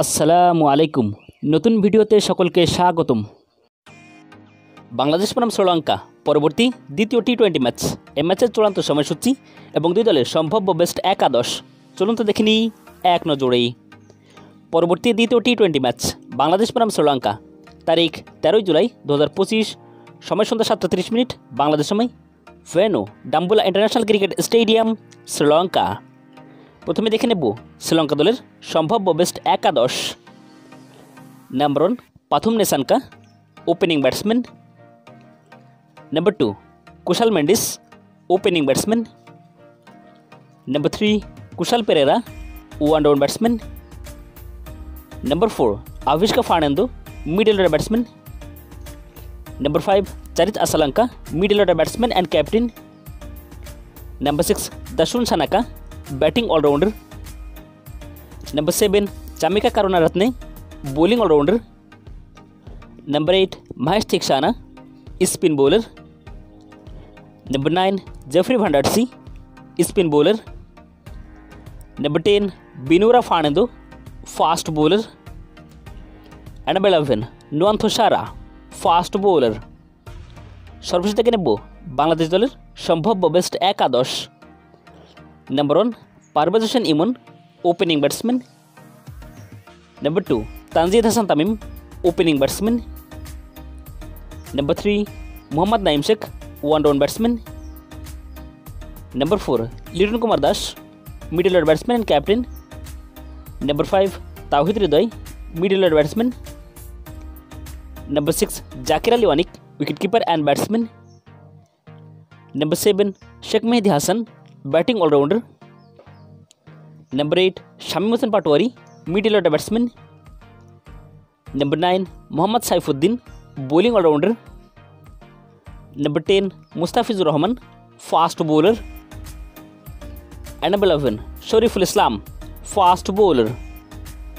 আসসালামু আলাইকুম। নতুন ভিডিওতে সকলকে স্বাগতম। বাংলাদেশ বনাম শ্রীলঙ্কা পরবর্তী দ্বিতীয় টি-20 ম্যাচ। এই ম্যাচের চূড়ান্ত সময়সূচি এবং দুই দলের সম্ভাব্য বেস্ট একাদশ চলুন তো দেখে নিই এক নজরেই। পরবর্তী দ্বিতীয় টি-20 ম্যাচ বাংলাদেশ বনাম শ্রীলঙ্কা, তারিখ 13 জুলাই 2025, সময় সন্ধ্যা 7:30 বাংলাদেশ সময়, venue Dambulla international cricket stadium, Sri Lanka. প্রথমে দেখে নেব শ্রীলঙ্কা দলের সম্ভাব্য বেস্ট একাদশ। Number 1 Pathum Nissanka, opening batsman. Number 2 Kusal Mendis, opening batsman. Number 3 Kusal Perera, one down batsman. Number 4 Avishka Fernando, middle order batsman. Number 5 Charith Asalanka, middle order batsman and captain. Number 6 Dasun Shanaka, batting allrounder. Number 7 Chamika Karunaratne, bowling allrounder. Number 8 Maheesh Theekshana, spin bowler. Number 9 Jeffrey Vandersay, spin bowler. Number 10 Binura Fernando, fast bowler. And number 11 Nuwan Thushara, fast bowler. সর্বশেষ থেকে নেব বাংলাদেশ দলের সম্ভাব্য best একাদশ। Number 1 Parvez Hossain Emon, opening batsman. Number 2 Tanzid Hasan Tamim, opening batsman. Number 3 Mohammad Naim Sheikh, one down batsman. Number 4 Liton Kumar Das, middle order batsman and captain. Number 5 Towhid Hridoy, middle order batsman. Number 6 Jaker Ali Anik, wicket keeper and batsman. Number 7 Sheikh Mehidy Hasan, batting allrounder. Number 8 Shamim Hossain Patwari, middle order batsman. Number 9 Mohammad Saifuddin, bowling allrounder. Number 10 Mustafizur Rahman, fast bowler. And number 11 Shariful Islam, fast bowler.